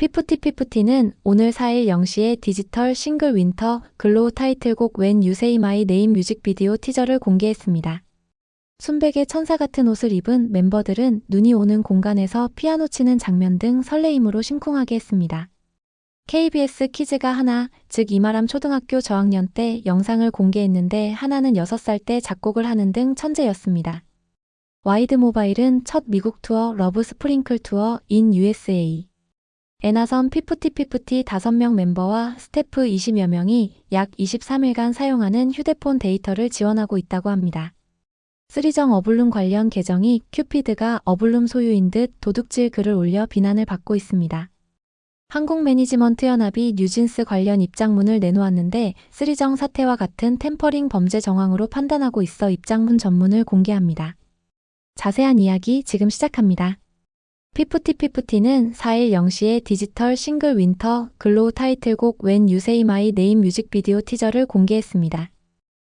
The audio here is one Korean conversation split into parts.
피프티피프티는 오늘 4일 0시에 디지털 싱글 윈터 글로우 타이틀곡 When You Say My Name 뮤직비디오 티저를 공개했습니다. 순백의 천사 같은 옷을 입은 멤버들은 눈이 오는 공간에서 피아노 치는 장면 등 설레임으로 심쿵하게 했습니다. KBS 키즈가 하나, 즉 이마람 초등학교 저학년 때 영상을 공개했는데 하나는 6살 때 작곡을 하는 등 천재였습니다. 와이드 모바일은 첫 미국 투어 러브 스프링클 투어 인 USA. 에 나선 피프티피프티 5명 멤버와 스태프 20여 명이 약 23일간 사용하는 휴대폰 데이터를 지원하고 있다고 합니다. 쓰리정 어블룸 관련 계정이 큐피드가 어블룸 소유인 듯 도둑질 글을 올려 비난을 받고 있습니다. 한국 매니지먼트 연합이 뉴진스 관련 입장문을 내놓았는데 쓰리정 사태와 같은 템퍼링 범죄 정황으로 판단하고 있어 입장문 전문을 공개합니다. 자세한 이야기 지금 시작합니다. 피프티피프티는 4일 0시에 디지털 싱글 윈터 글로우 타이틀곡 When You Say My Name 뮤직비디오 티저를 공개했습니다.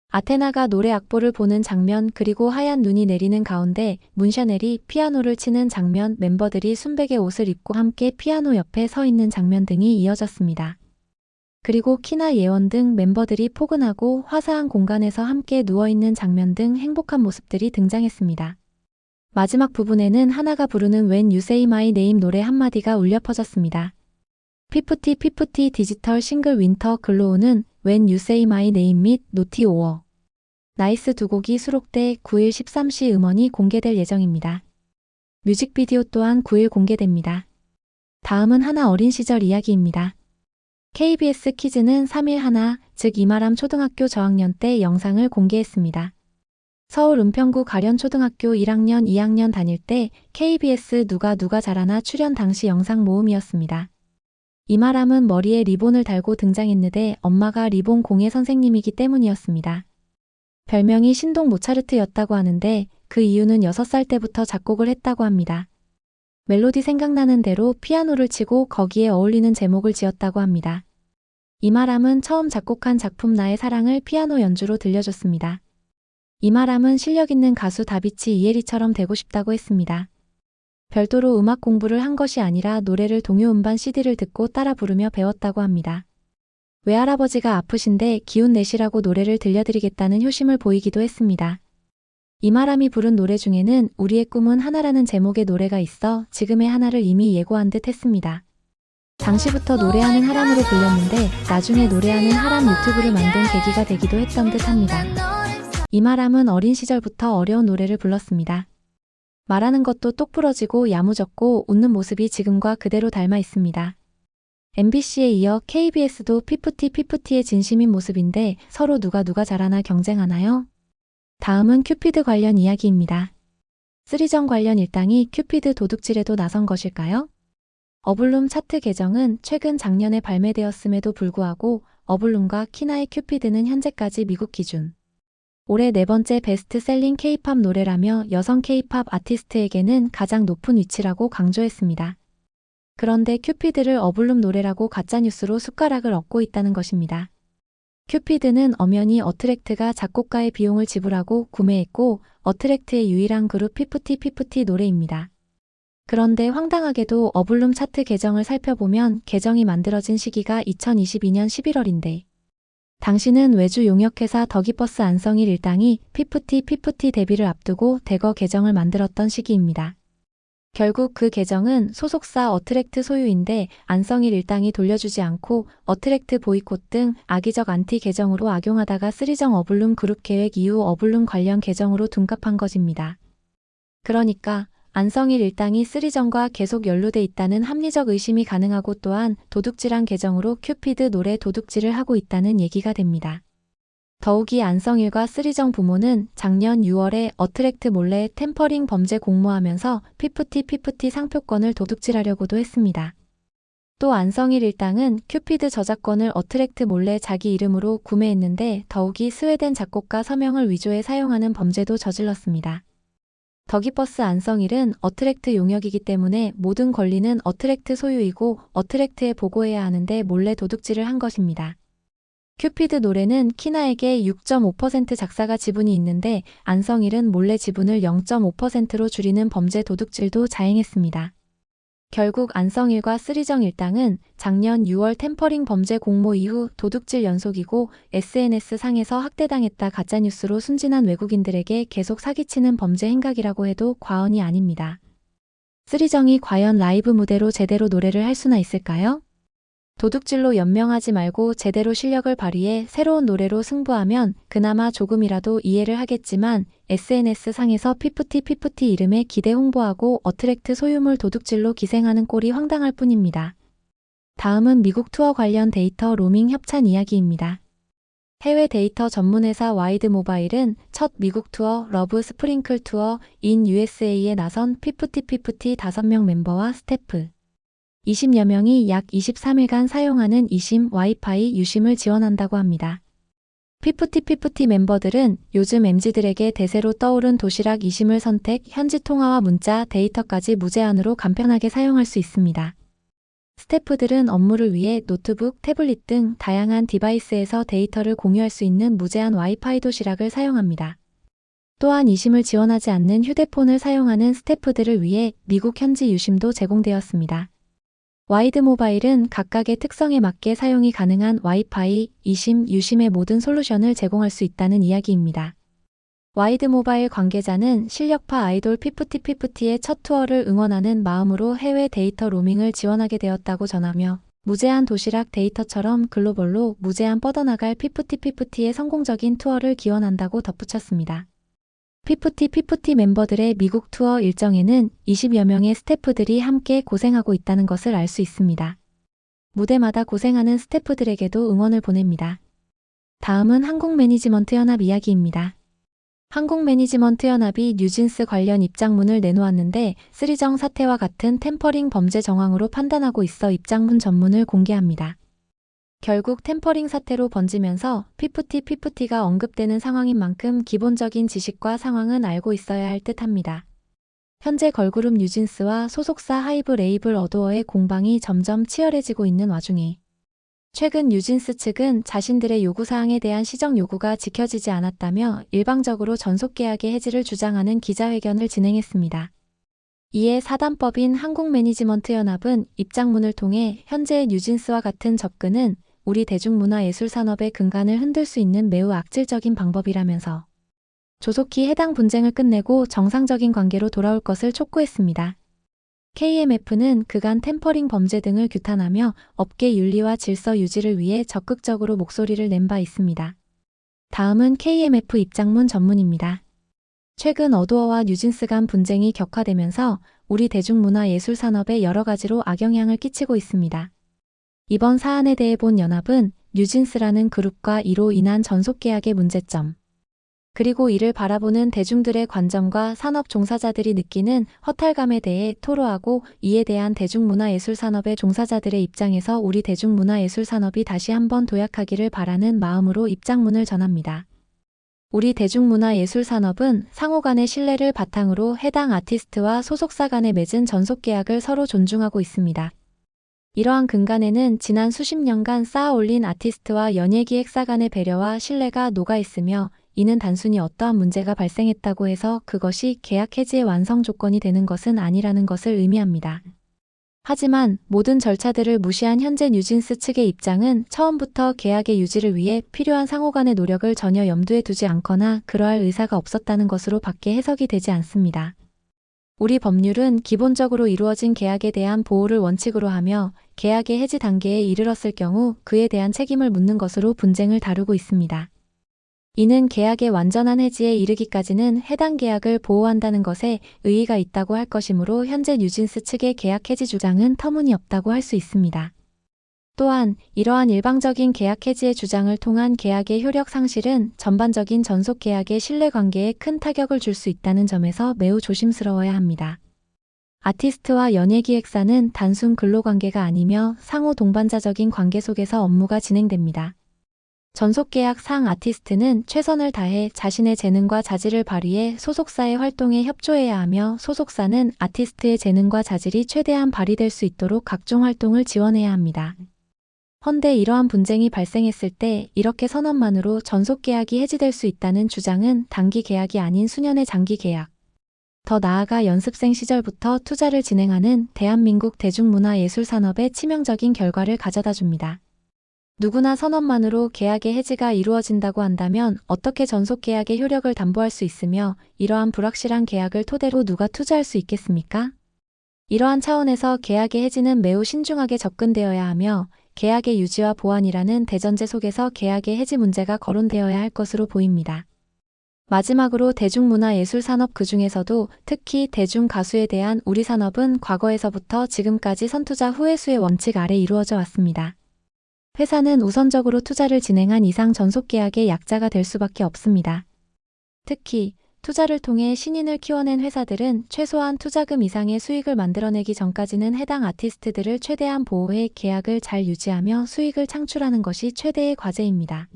아테나가 노래 악보를 보는 장면 그리고 하얀 눈이 내리는 가운데 문샤넬이 피아노를 치는 장면, 멤버들이 순백의 옷을 입고 함께 피아노 옆에 서 있는 장면 등이 이어졌습니다. 그리고 키나 예원 등 멤버들이 포근하고 화사한 공간에서 함께 누워있는 장면 등 행복한 모습들이 등장했습니다. 마지막 부분에는 하나가 부르는 When You Say My Name 노래 한마디가 울려 퍼졌습니다. 피프티 디지털 싱글 윈터 글로우는 When You Say My Name 및 Naughty or Nice 두 곡이 수록돼 9일 13시 음원이 공개될 예정입니다. 뮤직비디오 또한 9일 공개됩니다. 다음은 하나 어린 시절 이야기입니다. KBS 키즈는 3일 하나, 즉 이마람 초등학교 저학년 때 영상을 공개했습니다. 서울 은평구 가련초등학교 1학년 2학년 다닐 때 KBS 누가 잘하나 출연 당시 영상 모음이었습니다. 이마람은 머리에 리본을 달고 등장했는데 엄마가 리본 공예 선생님이기 때문이었습니다. 별명이 신동 모차르트였다고 하는데 그 이유는 6살 때부터 작곡을 했다고 합니다. 멜로디 생각나는 대로 피아노를 치고 거기에 어울리는 제목을 지었다고 합니다. 이마람은 처음 작곡한 작품 나의 사랑을 피아노 연주로 들려줬습니다. 이마람은 실력 있는 가수 다비치 이혜리처럼 되고 싶다고 했습니다. 별도로 음악 공부를 한 것이 아니라 노래를 동요 음반 CD를 듣고 따라 부르며 배웠다고 합니다. 외할아버지가 아프신데 기운 내시라고 노래를 들려드리겠다는 효심을 보이기도 했습니다. 이마람이 부른 노래 중에는 우리의 꿈은 하나라는 제목의 노래가 있어 지금의 하나를 이미 예고한 듯 했습니다. 당시부터 노래하는 하람으로 불렸는데 나중에 노래하는 하람 유튜브를 만든 계기가 되기도 했던 듯 합니다. 이마람은 어린 시절부터 어려운 노래를 불렀습니다. 말하는 것도 똑부러지고 야무졌고 웃는 모습이 지금과 그대로 닮아 있습니다. MBC에 이어 KBS도 피프티의 진심인 모습인데 서로 누가 잘하나 경쟁하나요? 다음은 큐피드 관련 이야기입니다. 쓰리정 관련 일당이 큐피드 도둑질에도 나선 것일까요? 어블룸 차트 계정은 최근 작년에 발매되었음에도 불구하고 어블룸과 키나의 큐피드는 현재까지 미국 기준 올해 4번째 베스트셀링 K-팝 노래라며 여성 K-팝 아티스트에게는 가장 높은 위치라고 강조했습니다. 그런데 큐피드를 어블룸 노래라고 가짜뉴스로 숟가락을 얹고 있다는 것입니다. 큐피드는 엄연히 어트랙트가 작곡가의 비용을 지불하고 구매했고 어트랙트의 유일한 그룹 피프티 노래입니다. 그런데 황당하게도 어블룸 차트 계정을 살펴보면 계정이 만들어진 시기가 2022년 11월인데 당시는 외주 용역회사 더기버스 안성일 일당이 피프티 데뷔를 앞두고 대거 계정을 만들었던 시기입니다. 결국 그 계정은 소속사 어트랙트 소유인데 안성일 일당이 돌려주지 않고 어트랙트 보이콧 등 악의적 안티 계정으로 악용하다가 쓰리정 어블룸 그룹 계획 이후 어블룸 관련 계정으로 둔갑한 것입니다. 그러니까 안성일 일당이 쓰리정과 계속 연루돼 있다는 합리적 의심이 가능하고 또한 도둑질한 계정으로 큐피드 노래 도둑질을 하고 있다는 얘기가 됩니다. 더욱이 안성일과 쓰리정 부모는 작년 6월에 어트랙트 몰래 템퍼링 범죄 공모하면서 피프티 상표권을 도둑질하려고도 했습니다. 또 안성일 일당은 큐피드 저작권을 어트랙트 몰래 자기 이름으로 구매했는데 더욱이 스웨덴 작곡가 서명을 위조해 사용하는 범죄도 저질렀습니다. 더기버스 안성일은 어트랙트 용역이기 때문에 모든 권리는 어트랙트 소유이고 어트랙트에 보고해야 하는데 몰래 도둑질을 한 것입니다. 큐피드 노래는 키나에게 6.5% 작사가 지분이 있는데 안성일은 몰래 지분을 0.5%로 줄이는 범죄 도둑질도 자행했습니다. 결국 안성일과 쓰리정 일당은 작년 6월 템퍼링 범죄 공모 이후 도둑질 연속이고 SNS 상에서 학대당했다 가짜뉴스로 순진한 외국인들에게 계속 사기치는 범죄 행각이라고 해도 과언이 아닙니다. 쓰리정이 과연 라이브 무대로 제대로 노래를 할 수나 있을까요? 도둑질로 연명하지 말고 제대로 실력을 발휘해 새로운 노래로 승부하면 그나마 조금이라도 이해를 하겠지만 SNS 상에서 피프티 이름에 기대 홍보하고 어트랙트 소유물 도둑질로 기생하는 꼴이 황당할 뿐입니다. 다음은 미국 투어 관련 데이터 로밍 협찬 이야기입니다. 해외 데이터 전문회사 와이드 모바일은 첫 미국 투어 러브 스프링클 투어 인 USA에 나선 피프티 5명 멤버와 스태프 20여 명이 약 23일간 사용하는 eSIM 와이파이 유심을 지원한다고 합니다. 피프티 멤버들은 요즘 MZ들에게 대세로 떠오른 도시락 eSIM을 선택, 현지 통화와 문자, 데이터까지 무제한으로 간편하게 사용할 수 있습니다. 스태프들은 업무를 위해 노트북, 태블릿 등 다양한 디바이스에서 데이터를 공유할 수 있는 무제한 와이파이 도시락을 사용합니다. 또한 eSIM을 지원하지 않는 휴대폰을 사용하는 스태프들을 위해 미국 현지 유심도 제공되었습니다. 와이드 모바일은 각각의 특성에 맞게 사용이 가능한 와이파이, eSIM, 유심의 모든 솔루션을 제공할 수 있다는 이야기입니다. 와이드 모바일 관계자는 실력파 아이돌 피프티의 첫 투어를 응원하는 마음으로 해외 데이터 로밍을 지원하게 되었다고 전하며 무제한 도시락 데이터처럼 글로벌로 무제한 뻗어나갈 피프티의 성공적인 투어를 기원한다고 덧붙였습니다. 피프티 멤버들의 미국 투어 일정에는 20여 명의 스태프들이 함께 고생하고 있다는 것을 알 수 있습니다. 무대마다 고생하는 스태프들에게도 응원을 보냅니다. 다음은 한국매니지먼트연합 이야기입니다. 한국매니지먼트연합이 뉴진스 관련 입장문을 내놓았는데 쓰리정 사태와 같은 템퍼링 범죄 정황으로 판단하고 있어 입장문 전문을 공개합니다. 결국 템퍼링 사태로 번지면서 피프티가 언급되는 상황인 만큼 기본적인 지식과 상황은 알고 있어야 할 듯합니다. 현재 걸그룹 뉴진스와 소속사 하이브 레이블 어도어의 공방이 점점 치열해지고 있는 와중에 최근 뉴진스 측은 자신들의 요구사항에 대한 시정 요구가 지켜지지 않았다며 일방적으로 전속계약의 해지를 주장하는 기자회견을 진행했습니다. 이에 사단법인 한국매니지먼트연합은 입장문을 통해 현재의 뉴진스와 같은 접근은 우리 대중문화예술산업의 근간을 흔들 수 있는 매우 악질적인 방법이라면서 조속히 해당 분쟁을 끝내고 정상적인 관계로 돌아올 것을 촉구했습니다. KMF는 그간 템퍼링 범죄 등을 규탄하며 업계 윤리와 질서 유지를 위해 적극적으로 목소리를 낸 바 있습니다. 다음은 KMF 입장문 전문입니다. 최근 어도어와 뉴진스 간 분쟁이 격화되면서 우리 대중문화예술산업에 여러 가지로 악영향을 끼치고 있습니다. 이번 사안에 대해 본 연합은 뉴진스라는 그룹과 이로 인한 전속계약의 문제점, 그리고 이를 바라보는 대중들의 관점과 산업 종사자들이 느끼는 허탈감에 대해 토로하고 이에 대한 대중문화예술산업의 종사자들의 입장에서 우리 대중문화예술산업이 다시 한번 도약하기를 바라는 마음으로 입장문을 전합니다. 우리 대중문화예술산업은 상호 간의 신뢰를 바탕으로 해당 아티스트와 소속사 간에 맺은 전속계약을 서로 존중하고 있습니다. 이러한 근간에는 지난 수십 년간 쌓아올린 아티스트와 연예기획사 간의 배려와 신뢰가 녹아있으며 이는 단순히 어떠한 문제가 발생했다고 해서 그것이 계약 해지의 완성 조건이 되는 것은 아니라는 것을 의미합니다. 하지만 모든 절차들을 무시한 현재 뉴진스 측의 입장은 처음부터 계약의 유지를 위해 필요한 상호 간의 노력을 전혀 염두에 두지 않거나 그러할 의사가 없었다는 것으로 밖에 해석이 되지 않습니다. 우리 법률은 기본적으로 이루어진 계약에 대한 보호를 원칙으로 하며 계약의 해지 단계에 이르렀을 경우 그에 대한 책임을 묻는 것으로 분쟁을 다루고 있습니다. 이는 계약의 완전한 해지에 이르기까지는 해당 계약을 보호한다는 것에 의의가 있다고 할 것이므로 현재 뉴진스 측의 계약 해지 주장은 터무니없다고 할 수 있습니다. 또한 이러한 일방적인 계약 해지의 주장을 통한 계약의 효력 상실은 전반적인 전속 계약의 신뢰관계에 큰 타격을 줄 수 있다는 점에서 매우 조심스러워야 합니다. 아티스트와 연예기획사는 단순 근로관계가 아니며 상호 동반자적인 관계 속에서 업무가 진행됩니다. 전속계약 상 아티스트는 최선을 다해 자신의 재능과 자질을 발휘해 소속사의 활동에 협조해야 하며 소속사는 아티스트의 재능과 자질이 최대한 발휘될 수 있도록 각종 활동을 지원해야 합니다. 헌데 이러한 분쟁이 발생했을 때 이렇게 선언만으로 전속계약이 해지될 수 있다는 주장은 단기 계약이 아닌 수년의 장기 계약, 더 나아가 연습생 시절부터 투자를 진행하는 대한민국 대중문화예술산업에 치명적인 결과를 가져다 줍니다. 누구나 선언만으로 계약의 해지가 이루어진다고 한다면 어떻게 전속계약의 효력을 담보할 수 있으며 이러한 불확실한 계약을 토대로 누가 투자할 수 있겠습니까? 이러한 차원에서 계약의 해지는 매우 신중하게 접근되어야 하며 계약의 유지와 보완이라는 대전제 속에서 계약의 해지 문제가 거론되어야 할 것으로 보입니다. 마지막으로 대중문화예술산업 그중에서도 특히 대중가수에 대한 우리 산업은 과거에서부터 지금까지 선투자 후회수의 원칙 아래 이루어져 왔습니다. 회사는 우선적으로 투자를 진행한 이상 전속계약의 약자가 될 수밖에 없습니다. 특히 투자를 통해 신인을 키워낸 회사들은 최소한 투자금 이상의 수익을 만들어내기 전까지는 해당 아티스트들을 최대한 보호해 계약을 잘 유지하며 수익을 창출하는 것이 최대의 과제입니다.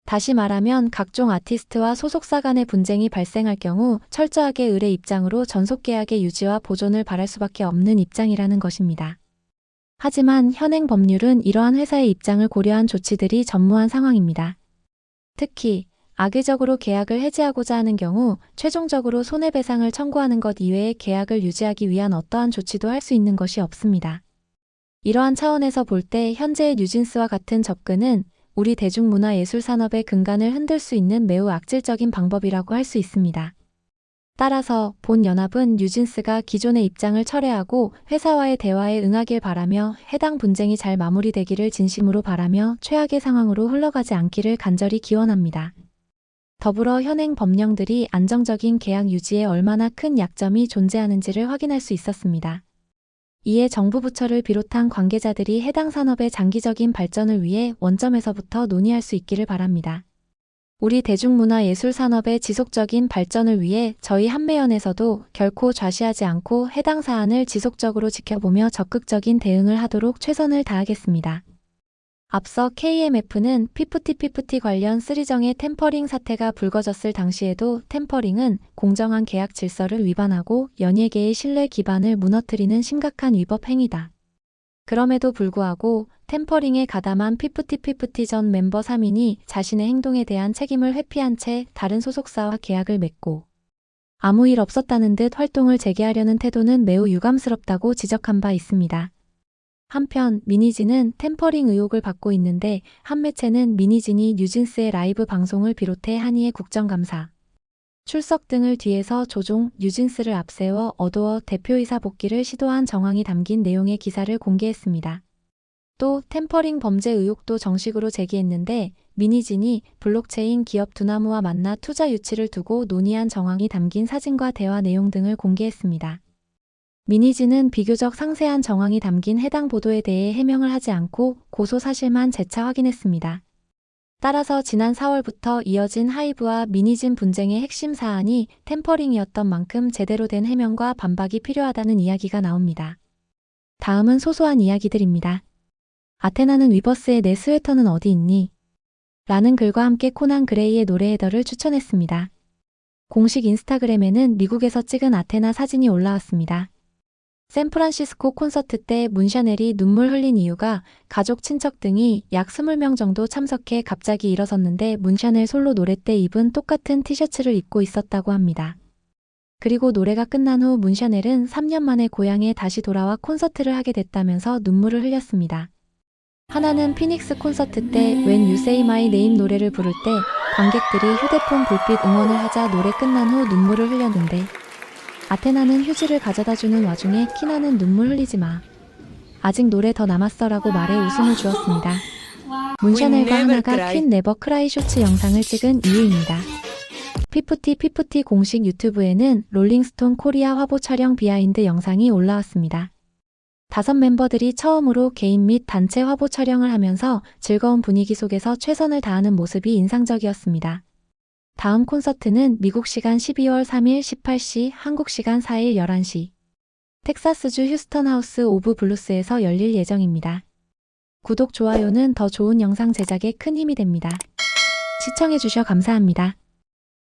다시 말하면 각종 아티스트와 소속사 간의 분쟁이 발생할 경우 철저하게 을의 입장으로 전속계약의 유지와 보존을 바랄 수밖에 없는 입장이라는 것입니다. 하지만 현행 법률은 이러한 회사의 입장을 고려한 조치들이 전무한 상황입니다. 특히 악의적으로 계약을 해지하고자 하는 경우 최종적으로 손해배상을 청구하는 것 이외에 계약을 유지하기 위한 어떠한 조치도 할 수 있는 것이 없습니다. 이러한 차원에서 볼 때 현재의 뉴진스와 같은 접근은 우리 대중문화예술산업의 근간을 흔들 수 있는 매우 악질적인 방법이라고 할 수 있습니다. 따라서 본 연합은 뉴진스가 기존의 입장을 철회하고 회사와의 대화에 응하길 바라며 해당 분쟁이 잘 마무리되기를 진심으로 바라며 최악의 상황으로 흘러가지 않기를 간절히 기원합니다. 더불어 현행 법령들이 안정적인 계약 유지에 얼마나 큰 약점이 존재하는지를 확인할 수 있었습니다. 이에 정부 부처를 비롯한 관계자들이 해당 산업의 장기적인 발전을 위해 원점에서부터 논의할 수 있기를 바랍니다. 우리 대중문화예술산업의 지속적인 발전을 위해 저희 한매연에서도 결코 좌시하지 않고 해당 사안을 지속적으로 지켜보며 적극적인 대응을 하도록 최선을 다하겠습니다. 앞서 KMF는 피프티 관련 쓰리정의 템퍼링 사태가 불거졌을 당시에도 템퍼링은 공정한 계약 질서를 위반하고 연예계의 신뢰 기반을 무너뜨리는 심각한 위법 행위다. 그럼에도 불구하고 템퍼링에 가담한 피프티 전 멤버 3인이 자신의 행동에 대한 책임을 회피한 채 다른 소속사와 계약을 맺고 아무 일 없었다는 듯 활동을 재개하려는 태도는 매우 유감스럽다고 지적한 바 있습니다. 한편 미니진은 템퍼링 의혹을 받고 있는데 한 매체는 미니진이 뉴진스의 라이브 방송을 비롯해 한이의 국정감사, 출석 등을 뒤에서 조종, 뉴진스를 앞세워 어도어 대표이사 복귀를 시도한 정황이 담긴 내용의 기사를 공개했습니다. 또 템퍼링 범죄 의혹도 정식으로 제기했는데 미니진이 블록체인 기업 두나무와 만나 투자 유치를 두고 논의한 정황이 담긴 사진과 대화 내용 등을 공개했습니다. 미니진은 비교적 상세한 정황이 담긴 해당 보도에 대해 해명을 하지 않고 고소 사실만 재차 확인했습니다. 따라서 지난 4월부터 이어진 하이브와 미니진 분쟁의 핵심 사안이 템퍼링이었던 만큼 제대로 된 해명과 반박이 필요하다는 이야기가 나옵니다. 다음은 소소한 이야기들입니다. 아테나는 위버스의 내 스웨터는 어디 있니? 라는 글과 함께 코난 그레이의 노래 헤더를 추천했습니다. 공식 인스타그램에는 미국에서 찍은 아테나 사진이 올라왔습니다. 샌프란시스코 콘서트 때 문샤넬이 눈물 흘린 이유가 가족, 친척 등이 약 20명 정도 참석해 갑자기 일어섰는데 문샤넬 솔로 노래 때 입은 똑같은 티셔츠를 입고 있었다고 합니다. 그리고 노래가 끝난 후 문샤넬은 3년 만에 고향에 다시 돌아와 콘서트를 하게 됐다면서 눈물을 흘렸습니다. 하나는 피닉스 콘서트 때 When You Say My Name 노래를 부를 때 관객들이 휴대폰 불빛 응원을 하자 노래 끝난 후 눈물을 흘렸는데 아테나는 휴지를 가져다주는 와중에 키나는 눈물 흘리지 마. 아직 노래 더 남았어 라고 말해 웃음을 주었습니다. 문샤넬과 하나가 퀸 네버 크라이 쇼츠 영상을 찍은 이유입니다. 피프티 공식 유튜브에는 롤링스톤 코리아 화보 촬영 비하인드 영상이 올라왔습니다. 5 멤버들이 처음으로 개인 및 단체 화보 촬영을 하면서 즐거운 분위기 속에서 최선을 다하는 모습이 인상적이었습니다. 다음 콘서트는 미국 시간 12월 3일 18시, 한국 시간 4일 11시, 텍사스주 휴스턴 하우스 오브 블루스에서 열릴 예정입니다. 구독, 좋아요는 더 좋은 영상 제작에 큰 힘이 됩니다. 시청해주셔 감사합니다.